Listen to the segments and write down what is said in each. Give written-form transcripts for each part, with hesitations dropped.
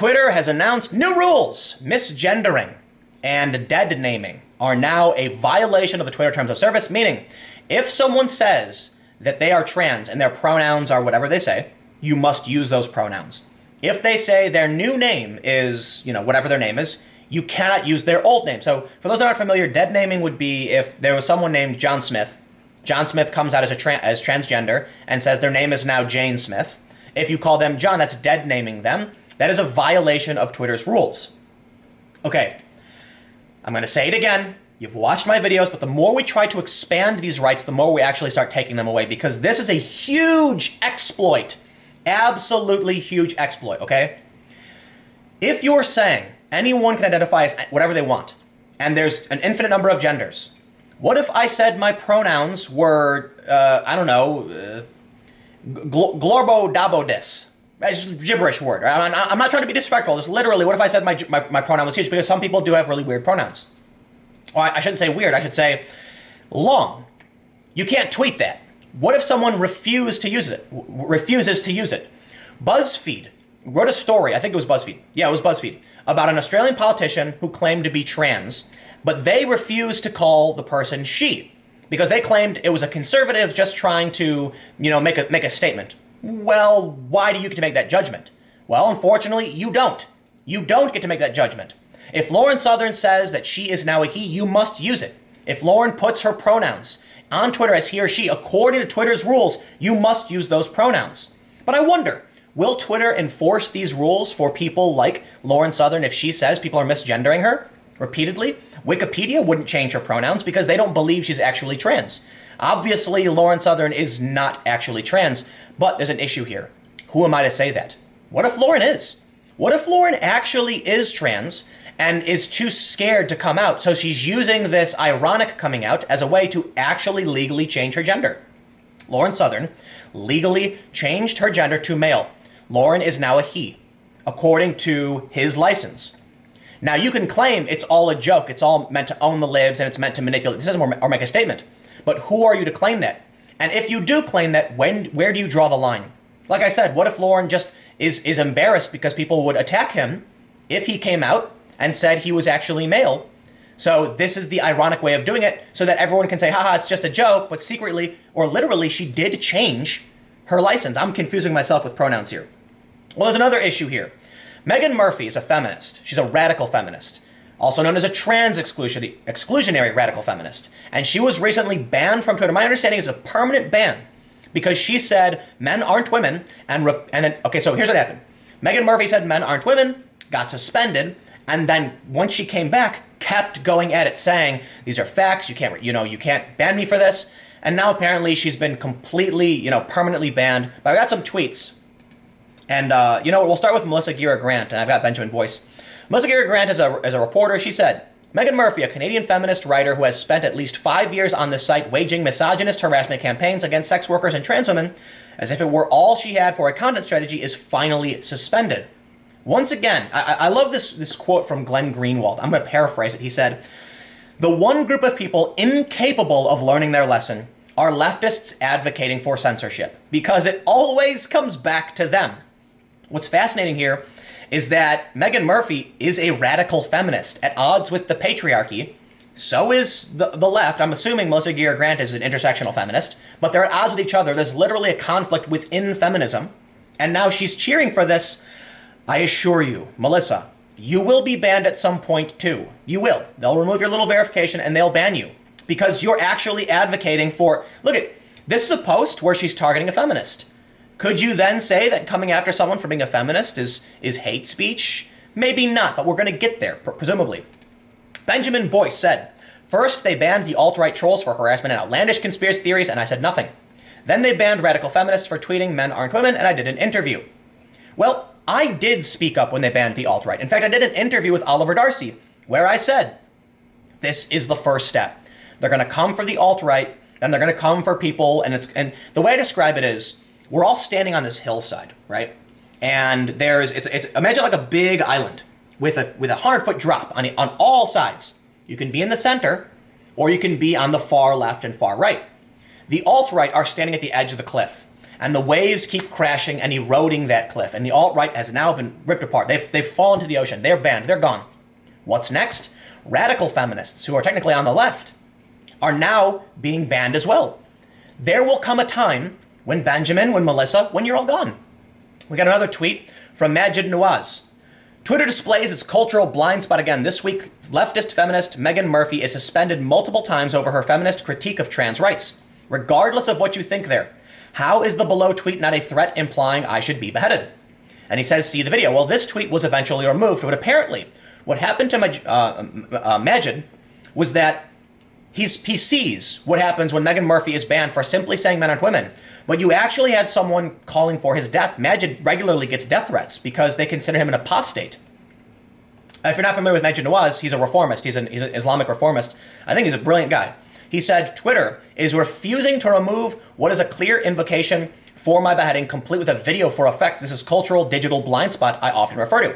Twitter has announced new rules. Misgendering and dead naming are now a violation of the Twitter Terms of Service, meaning if someone says that they are trans and their pronouns are whatever they say, you must use those pronouns. If they say their new name is, whatever their name is, you cannot use their old name. So for those that aren't familiar, dead naming would be if there was someone named John Smith. John Smith comes out as as transgender and says their name is now Jane Smith. If you call them John, that's dead naming them. That is a violation of Twitter's rules. Okay, I'm going to say it again. You've watched my videos, but the more we try to expand these rights, the more we actually start taking them away, because this is a huge exploit. Absolutely huge exploit, okay? If you're saying anyone can identify as whatever they want, and there's an infinite number of genders, what if I said my pronouns were, glorbodabodis? It's just a gibberish word. I'm not trying to be disrespectful. It's literally, what if I said my pronoun was huge? Because some people do have really weird pronouns. Or I shouldn't say weird, I should say long. You can't tweet that. What if someone refuses to use it? BuzzFeed wrote a story, I think it was BuzzFeed. Yeah, it was BuzzFeed, about an Australian politician who claimed to be trans, but they refused to call the person she, because they claimed it was a conservative just trying to, make a statement. Well, why do you get to make that judgment? Well, unfortunately, you don't. You don't get to make that judgment. If Lauren Southern says that she is now a he, you must use it. If Lauren puts her pronouns on Twitter as he or she, according to Twitter's rules, you must use those pronouns. But I wonder, will Twitter enforce these rules for people like Lauren Southern if she says people are misgendering her repeatedly? Wikipedia wouldn't change her pronouns because they don't believe she's actually trans. Obviously, Lauren Southern is not actually trans, but there's an issue here. Who am I to say that? What if Lauren is? What if Lauren actually is trans and is too scared to come out, so she's using this ironic coming out as a way to actually legally change her gender? Lauren Southern legally changed her gender to male. Lauren is now a he, according to his license. Now, you can claim it's all a joke, it's all meant to own the libs, and it's meant to manipulate the system or make a statement. But who are you to claim that? And if you do claim that, where do you draw the line? Like I said, what if Lauren just is embarrassed because people would attack him if he came out and said he was actually male? So this is the ironic way of doing it so that everyone can say, haha, it's just a joke, but secretly or literally she did change her license. I'm confusing myself with pronouns here. Well, there's another issue here. Megan Murphy is a feminist. She's a radical feminist, also known as a trans exclusionary radical feminist. And she was recently banned from Twitter. My understanding is a permanent ban because she said men aren't women. So here's what happened. Megan Murphy said men aren't women, got suspended, and then once she came back, kept going at it, saying these are facts. You can't ban me for this. And now apparently she's been completely, permanently banned. But I got some tweets. And, we'll start with Melissa Gira Grant, and I've got Benjamin Boyce. Melissa Gira Grant is a reporter. She said, Megan Murphy, a Canadian feminist writer who has spent at least 5 years on this site waging misogynist harassment campaigns against sex workers and trans women, as if it were all she had for a content strategy, is finally suspended. Once again, I love this quote from Glenn Greenwald. I'm going to paraphrase it. He said, the one group of people incapable of learning their lesson are leftists advocating for censorship, because it always comes back to them. What's fascinating here is that Megan Murphy is a radical feminist at odds with the patriarchy. So is the left. I'm assuming Melissa Gira Grant is an intersectional feminist, but they're at odds with each other. There's literally a conflict within feminism. And now she's cheering for this. I assure you, Melissa, you will be banned at some point too. You will. They'll remove your little verification and they'll ban you because you're actually advocating for, this is a post where she's targeting a feminist. Could you then say that coming after someone for being a feminist is hate speech? Maybe not, but we're going to get there, presumably. Benjamin Boyce said, first they banned the alt-right trolls for harassment and outlandish conspiracy theories, and I said nothing. Then they banned radical feminists for tweeting men aren't women, and I did an interview. Well, I did speak up when they banned the alt-right. In fact, I did an interview with Oliver Darcy where I said, this is the first step. They're going to come for the alt-right, and they're going to come for people, and the way I describe it is, we're all standing on this hillside, right? And it's imagine like a big island with a 100-foot drop on all sides. You can be in the center, or you can be on the far left and far right. The alt-right are standing at the edge of the cliff, And the waves keep crashing and eroding that cliff. And the alt-right has now been ripped apart. They've fallen to the ocean. They're banned. They're gone. What's next? Radical feminists, who are technically on the left, are now being banned as well. There will come a time when Benjamin, when Melissa, when you're all gone. We got another tweet from Majid Nawaz. Twitter displays its cultural blind spot again. This week, leftist feminist Meghan Murphy is suspended multiple times over her feminist critique of trans rights. Regardless of what you think there, how is the below tweet not a threat implying I should be beheaded? And he says, see the video. Well, this tweet was eventually removed, but apparently what happened to Majid was that he sees what happens when Meghan Murphy is banned for simply saying men aren't women. But you actually had someone calling for his death. Majid regularly gets death threats because they consider him an apostate. If you're not familiar with Majid Nawaz, he's a reformist. He's an Islamic reformist. I think he's a brilliant guy. He said, Twitter is refusing to remove what is a clear invocation for my beheading, complete with a video for effect. This is cultural digital blind spot I often refer to.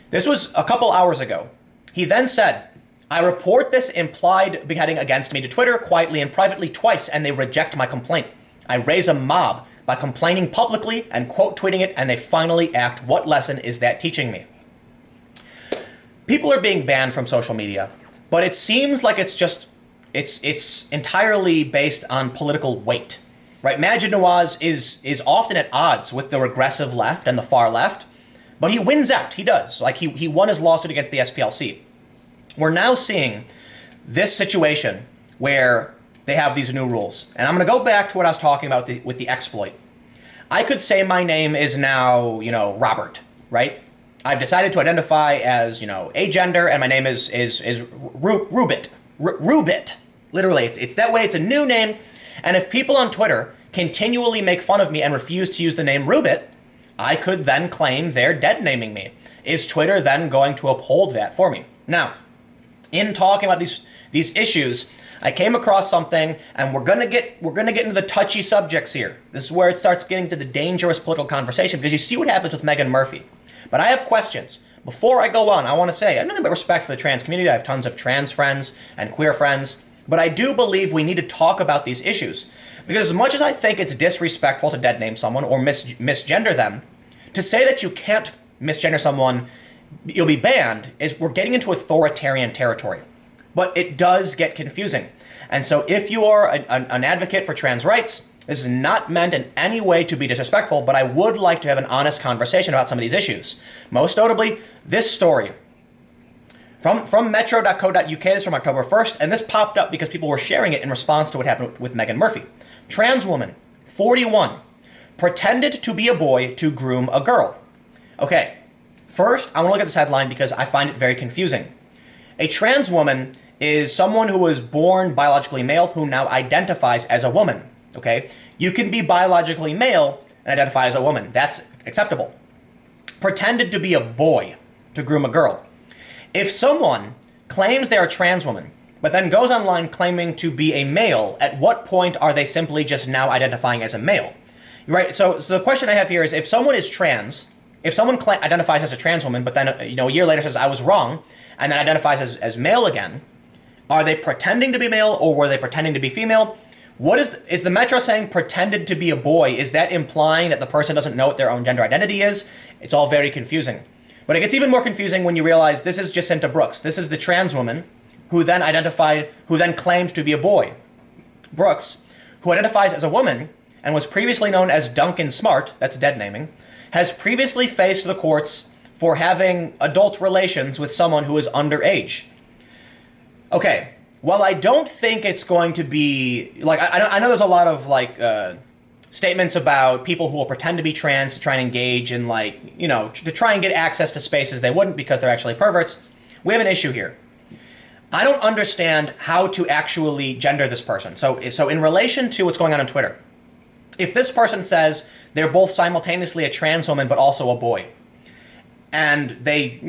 This was a couple hours ago. He then said, I report this implied beheading against me to Twitter quietly and privately twice, and they reject my complaint. I raise a mob by complaining publicly and quote tweeting it, and they finally act. What lesson is that teaching me? People are being banned from social media, but it seems like it's entirely based on political weight, right? Majid Nawaz is often at odds with the regressive left and the far left, but he wins out. He does. Like he won his lawsuit against the SPLC. We're now seeing this situation where they have these new rules. And I'm going to go back to what I was talking about with the exploit. I could say my name is now, Robert, right? I've decided to identify as, agender, and my name is Rubit. Rubit. Literally, it's that way. It's a new name. And if people on Twitter continually make fun of me and refuse to use the name Rubit, I could then claim they're dead naming me. Is Twitter then going to uphold that for me? Now, in talking about these issues, I came across something, and we're gonna get into the touchy subjects here. This is where it starts getting to the dangerous political conversation, because you see what happens with Meghan Murphy. But I have questions. Before I go on, I want to say I have nothing but respect for the trans community. I have tons of trans friends and queer friends, but I do believe we need to talk about these issues, because as much as I think it's disrespectful to dead name someone or misgender them, to say that you can't misgender someone, you'll be banned, is we're getting into authoritarian territory. But it does get confusing. And so if you are an advocate for trans rights, this is not meant in any way to be disrespectful, but I would like to have an honest conversation about some of these issues. Most notably, this story from metro.co.uk, this is from October 1st, and this popped up because people were sharing it in response to what happened with Meghan Murphy. Trans woman, 41, pretended to be a boy to groom a girl. Okay, first, I want to look at this headline because I find it very confusing. A trans woman is someone who was born biologically male who now identifies as a woman, okay? You can be biologically male and identify as a woman. That's acceptable. Pretended to be a boy to groom a girl. If someone claims they're a trans woman, but then goes online claiming to be a male, at what point are they simply just now identifying as a male? Right, so the question I have here is, if someone is trans, if someone identifies as a trans woman, but then a year later says, I was wrong, and then identifies as male again, are they pretending to be male, or were they pretending to be female? What is the Metro saying pretended to be a boy? Is that implying that the person doesn't know what their own gender identity is? It's all very confusing. But it gets even more confusing when you realize this is Jacinta Brooks. This is the trans woman who then claimed to be a boy. Brooks, who identifies as a woman and was previously known as Duncan Smart, that's dead naming, has previously faced the courts for having adult relations with someone who is underage. Okay, well, I don't think it's going to be, I know there's a lot of, statements about people who will pretend to be trans to try and engage in, to try and get access to spaces they wouldn't because they're actually perverts. We have an issue here. I don't understand how to actually gender this person. So in relation to what's going on Twitter, if this person says they're both simultaneously a trans woman but also a boy, and they,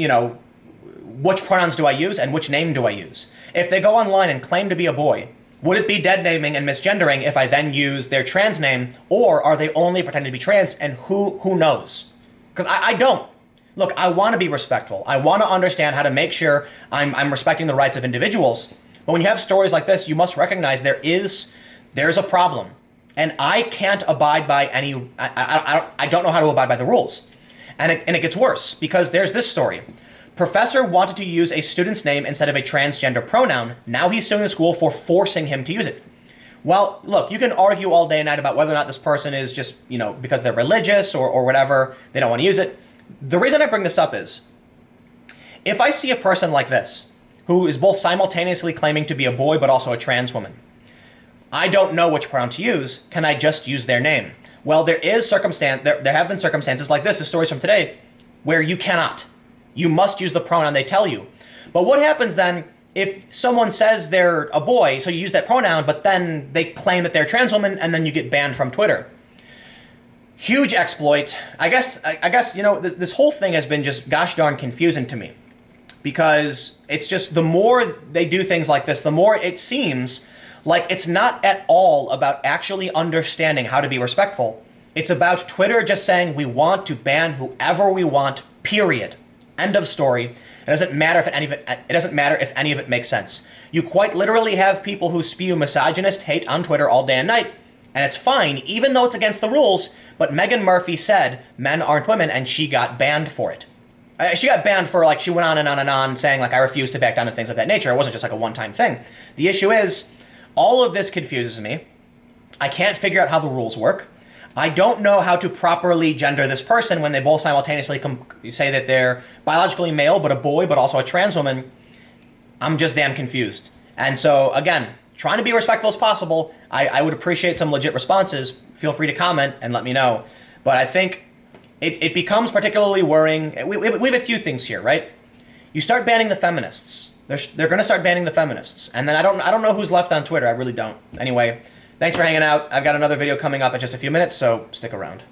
which pronouns do I use and which name do I use? If they go online and claim to be a boy, would it be dead naming and misgendering if I then use their trans name, or are they only pretending to be trans, and who knows? Because I don't. Look, I want to be respectful. I want to understand how to make sure I'm respecting the rights of individuals. But when you have stories like this, you must recognize there's a problem. and I can't abide by any. I don't know how to abide by the rules, and it gets worse because there's this story. Professor wanted to use a student's name instead of a transgender pronoun. Now he's suing the school for forcing him to use it. Well, look, you can argue all day and night about whether or not this person is just, because they're religious or whatever, they don't want to use it. The reason I bring this up is, if I see a person like this, who is both simultaneously claiming to be a boy but also a trans woman, I don't know which pronoun to use. Can I just use their name? Well, there have been circumstances like this stories from today, where you cannot. You must use the pronoun they tell you. But what happens then if someone says they're a boy, so you use that pronoun, but then they claim that they're a trans woman, and then you get banned from Twitter? Huge exploit. I guess this whole thing has been just gosh darn confusing to me, because it's just, the more they do things like this, the more it seems like it's not at all about actually understanding how to be respectful. It's about Twitter just saying we want to ban whoever we want, period. End of story. It doesn't matter if any of it makes sense. You quite literally have people who spew misogynist hate on Twitter all day and night, and it's fine, even though it's against the rules. But Meghan Murphy said men aren't women, and she got banned for it. She got banned for, she went on and on and on saying, I refuse to back down and things of that nature. It wasn't just a one-time thing. The issue is, all of this confuses me. I can't figure out how the rules work. I don't know how to properly gender this person when they both simultaneously say that they're biologically male, but a boy, but also a trans woman. I'm just damn confused. And so, again, trying to be respectful as possible. I would appreciate some legit responses. Feel free to comment and let me know. But I think it becomes particularly worrying. We have a few things here, right? You start banning the feminists. They're going to start banning the feminists. And then I don't know who's left on Twitter. I really don't. Anyway, thanks for hanging out. I've got another video coming up in just a few minutes, so stick around.